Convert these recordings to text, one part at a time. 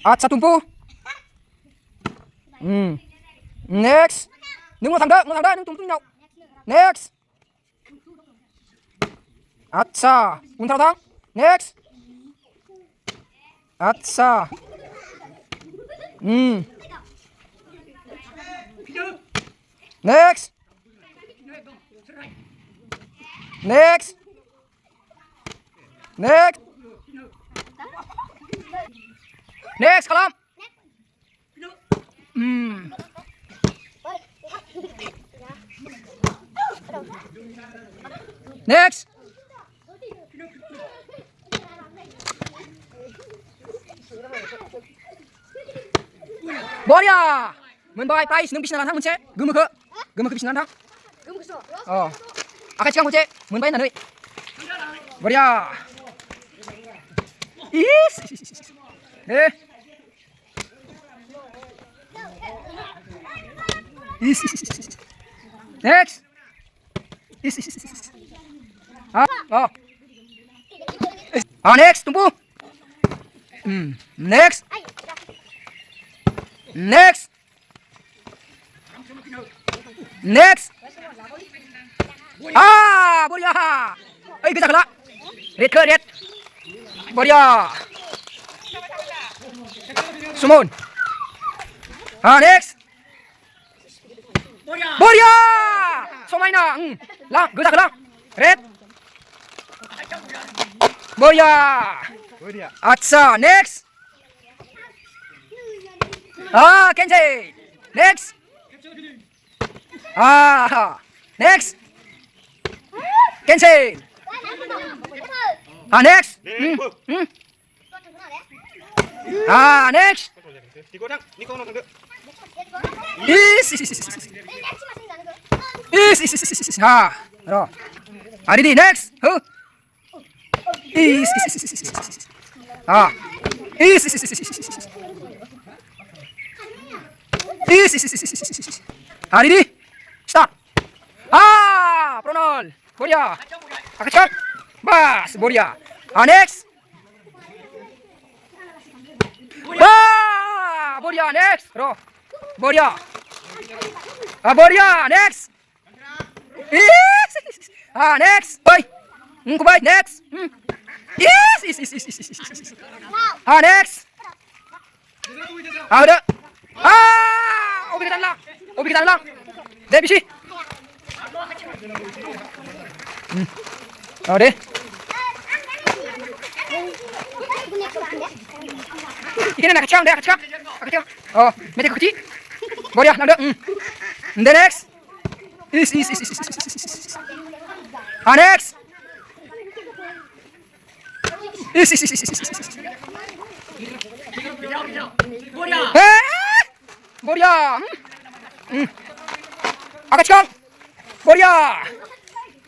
At sa tumpu. Next. Nung thằng đó, nung tumpu nhau. Next. At sa unthang thang. Next. At sa. Next. Next. Next. Next kalam. Next. Boria. Menbai price nung bisnalan thang munche. Gemuk bisnalan thang. Oh. Akan cikang munche. Menbai nanoi. Boria. Is. Next. Next, tumpu. Next. Next. Next. Boria. Gerak kala. Red. Boria. Sumon. Next. Boria. Somaina. Lang, gerak kala. Red. Boria. Atsa, next. Kenji. Next. Next. Kenji. Next. Next. Rồi. Đi next. Đi. Start. Pronol. Boria. Akacak. Bas, Boria. Next. Boria next. Ro. Boria. Boria next. Next. Bye. Bye next. Yes. Next. Udah. Obi kita lang. Deh bisi. Deh. Ikan nak kacang. Oh, metik kecil. Boria, lang dah. The next. Is. Next. Boria. Kacang. Boria.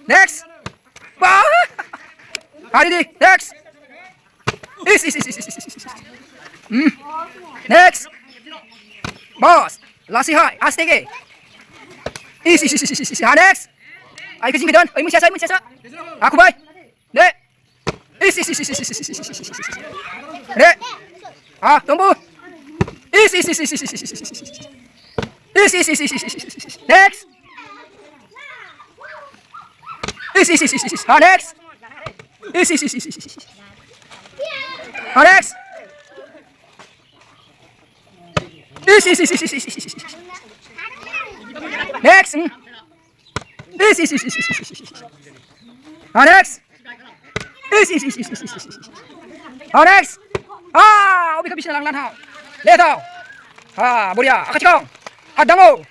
Next. Di. Next. Is. Next. Boss. Lasi hai. Astege. Is. Next. Ay kecing kedon. Ay mun siasa. Aku bay. Dek. Is. Dek. Tunggu. Is. Next. Is. Next. Is. Next. Next. Next. Obi ka bisa lang lan ha. Letao. Boria, akacang. Dango.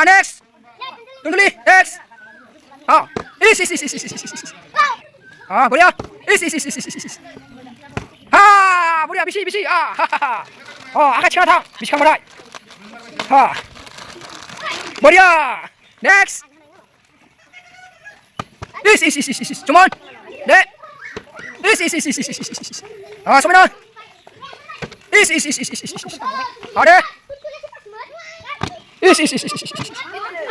Next. Tunggu li. Next. Boria. Boria bisi. Akacang thang. Bisa kamu rai. Boria. Next. Come on. Dek. Semua. Ada.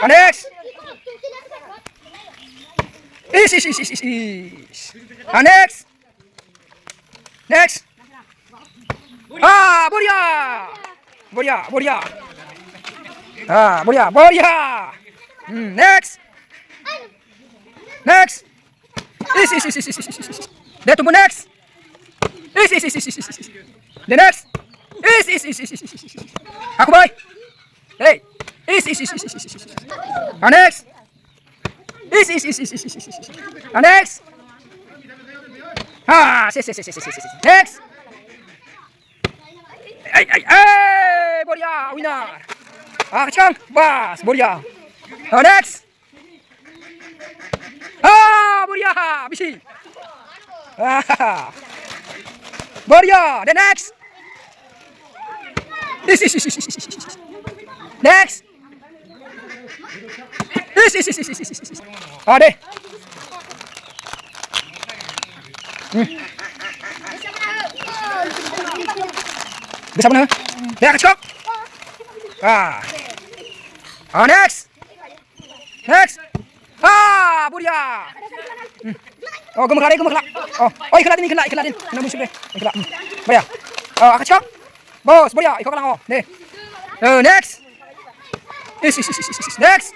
Next. Next. Next. Boria. Boria, Boria. Boria, Boria. Next. Next. Dia tumbuh next. The next. Aku boy. Hey. Next. Next. Next. Boria, winner. Kacang, bas, Boria. Next. Boria, bisi. Boria, the next. Next. Deh. Bisa mana? Dia kacau. Next. Next. Boria. Oh, gemek lagi. Ikhlatin. Kena musuh deh. Ikhlat. Boria. Kacau. Bos, Boria, ikut lang ako. Deh. Next. Next. Next.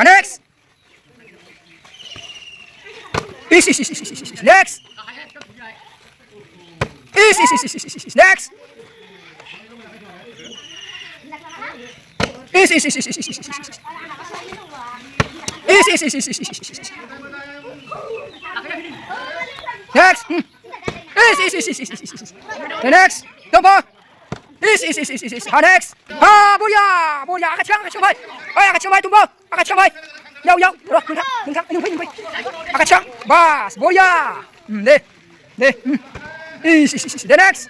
Next. Next. Next. The next. Tumbo. Next. Boria. Kacang bay. Kacang bay tumbo. Kacang bay. Yau. Rồi, đừng phải. Kacang. Bas, Boria. Deh. The next. Next.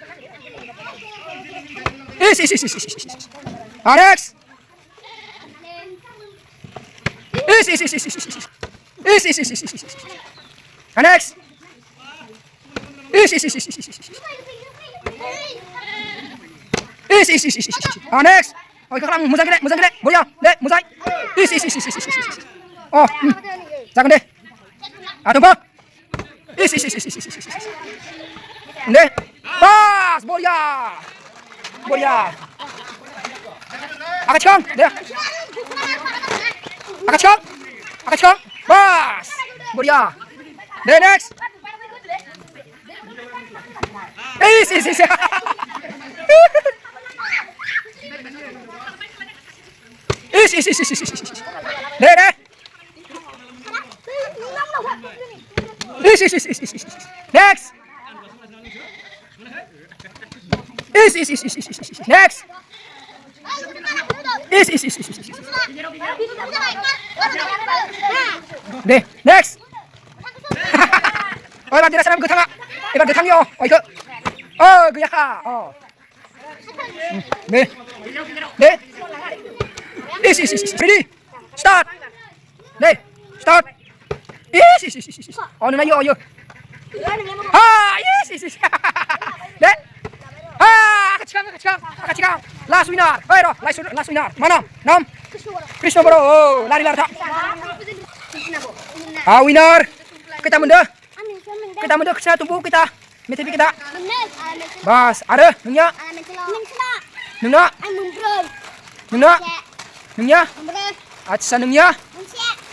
Next. Next. Ikut lang, musang gede. Boria, deh, musai. Oh, jangan deh. Tunggu. Deh. Bas, Boria. Kacang, deh. Kacang. Bas. Boria. Deh, next. Deh. Next. Next. Deh, next. Iban tidak senang getang. Iban getang yo. Ikut. Gaya ka. Deh. Ready. Start. Deh. Start. Nuna yo. Deh. Kacang. Last winner. Last winner. Mana? Nam. Krishna bro. Lari tak. Winner. Kita mundur. Kita tumbuh kita. Metipi kita. Bas, ada. Nungnya. Atsa nungnya.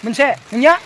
Mense. Nungnya.